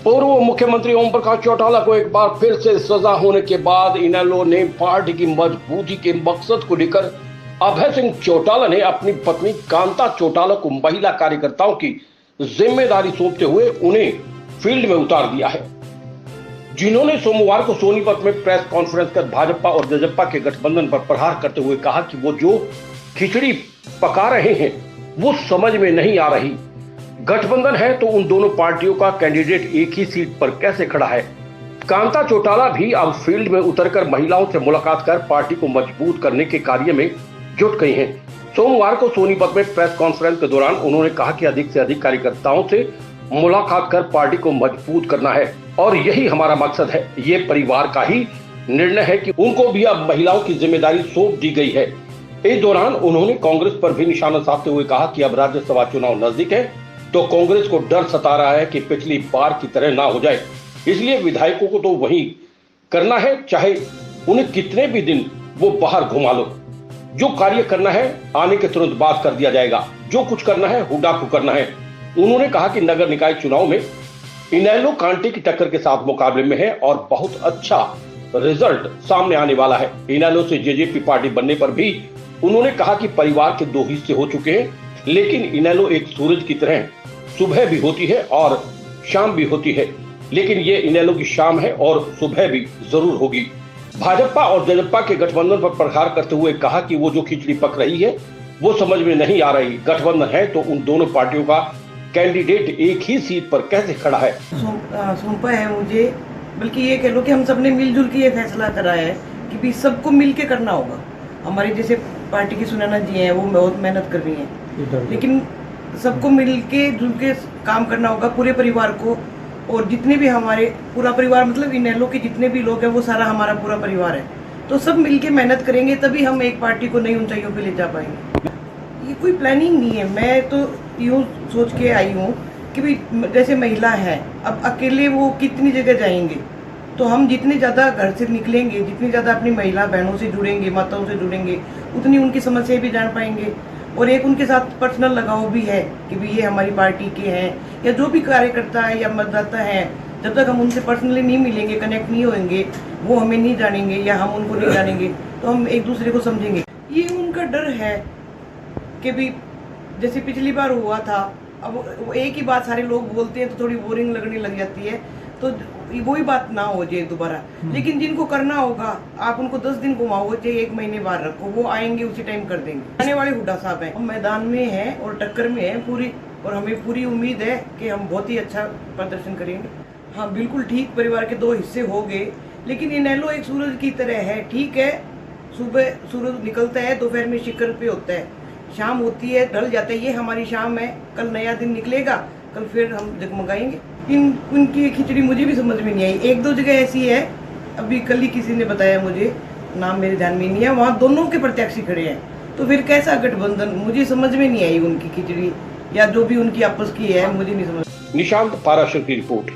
पूर्व मुख्यमंत्री ओम प्रकाश चौटाला को एक बार फिर से सजा होने के बाद इनेलो ने पार्टी की मजबूती के मकसद को लेकर अभय सिंह चौटाला ने अपनी पत्नी कांता चौटाला को महिला कार्यकर्ताओं की जिम्मेदारी सौंपते हुए उन्हें फील्ड में उतार दिया है, जिन्होंने सोमवार को सोनीपत में प्रेस कॉन्फ्रेंस कर भाजपा और जजपा के गठबंधन पर प्रहार करते हुए कहा कि वो जो खिचड़ी पका रहे हैं वो समझ में नहीं आ रही। गठबंधन है तो उन दोनों पार्टियों का कैंडिडेट एक ही सीट पर कैसे खड़ा है। कांता चौटाला भी अब फील्ड में उतरकर महिलाओं से मुलाकात कर पार्टी को मजबूत करने के कार्य में जुट गई हैं। सोमवार को सोनीपत में प्रेस कॉन्फ्रेंस के दौरान उन्होंने कहा कि अधिक से अधिक कार्यकर्ताओं से मुलाकात कर पार्टी को मजबूत करना है और यही हमारा मकसद है। ये परिवार का ही निर्णय है कि उनको भी अब महिलाओं की जिम्मेदारी सौंप दी गई है। इस दौरान उन्होंने कांग्रेस पर भी निशाना साधते हुए कहा कि अब राज्यसभा चुनाव नजदीक है तो कांग्रेस को डर सता रहा है कि पिछली बार की तरह ना हो जाए, इसलिए विधायकों को तो वही करना है, चाहे उन्हें कितने भी दिन वो बाहर घुमा लो। जो कार्य करना है आने के तुरंत बाद कर दिया जाएगा, जो कुछ करना है हुड्डा को करना है। उन्होंने कहा कि नगर निकाय चुनाव में इनेलो कांटे की टक्कर के साथ मुकाबले में है और बहुत अच्छा रिजल्ट सामने आने वाला है। इनेलो से जेजेपी पार्टी बनने पर भी उन्होंने कहा कि परिवार के दो हिस्से हो चुके हैं, लेकिन इनेलो एक सूरज की तरह सुबह भी होती है और शाम भी होती है, लेकिन ये इनेलो की शाम है और सुबह भी जरूर होगी। भाजपा और जजपा के गठबंधन पर प्रहार करते हुए कहा कि वो जो खिचड़ी पक रही है वो समझ में नहीं आ रही। गठबंधन है तो उन दोनों पार्टियों का कैंडिडेट एक ही सीट पर कैसे खड़ा है। सौंपा है मुझे, बल्कि ये कह लो कि हम सबने मिलजुल के ये फैसला करा है कि भी सबको मिल के करना होगा। हमारी जैसे पार्टी की सुनैना जी हैं, वो बहुत मेहनत कर रही हैं, लेकिन सबको मिल के जुल के काम करना होगा, पूरे परिवार को। और जितने भी हमारे पूरा परिवार मतलब इनेलो के जितने भी लोग हैं वो सारा हमारा पूरा परिवार है, तो सब मिल के मेहनत करेंगे तभी हम एक पार्टी को नई ऊंचाइयों पे ले जा पाएंगे। ये कोई प्लानिंग नहीं है, मैं तो यूँ सोच के आई हूँ कि भाई जैसे महिला है, अब अकेले वो कितनी जगह जाएंगे, तो हम जितने ज़्यादा घर से निकलेंगे, जितनी ज़्यादा अपनी महिला बहनों से जुड़ेंगे, माताओं से जुड़ेंगे, उतनी उनकी समस्याएं भी जान पाएंगे। और एक उनके साथ पर्सनल लगाव भी है कि भी ये हमारी पार्टी के हैं या जो भी कार्यकर्ता है या मतदाता है, जब तक हम उनसे पर्सनली नहीं मिलेंगे, कनेक्ट नहीं होंगे, वो हमें नहीं जानेंगे या हम उनको नहीं जानेंगे, तो हम एक दूसरे को समझेंगे। ये उनका डर है कि भी जैसे पिछली बार हुआ था, अब एक ही बात सारे लोग बोलते हैं तो थोड़ी बोरिंग लगने लग जाती है, तो वही बात ना हो जाए दोबारा। लेकिन जिनको करना होगा आप उनको 10 दिन घुमाओ, चाहे 1 महीने बाद रखो, वो आएंगे उसी टाइम कर देंगे। आने वाले हुड्डा साहब हैं, हम मैदान में हैं और टक्कर में हैं पूरी, और हमें पूरी उम्मीद है कि हम बहुत ही अच्छा प्रदर्शन करेंगे। हाँ बिल्कुल ठीक, परिवार के 2 हिस्से हो गए, लेकिन इनेलो एक सूरज की तरह है। ठीक है, सुबह सूरज निकलता है, दोपहर में शिखर पे होता है, शाम होती है, ढल जाता है, ये हमारी शाम है। कल नया दिन निकलेगा, कल फिर हम जगमगाएंगे। उनकी खिचड़ी मुझे भी समझ में नहीं आई। 1-2 जगह ऐसी है, अभी कल ही किसी ने बताया मुझे, नाम मेरे ध्यान में नहीं है, वहाँ दोनों के प्रत्याशी खड़े हैं, तो फिर कैसा गठबंधन, मुझे समझ में नहीं आई उनकी खिचड़ी या जो भी उनकी आपस की है, मुझे नहीं समझ। निशांत पाराशर की रिपोर्ट।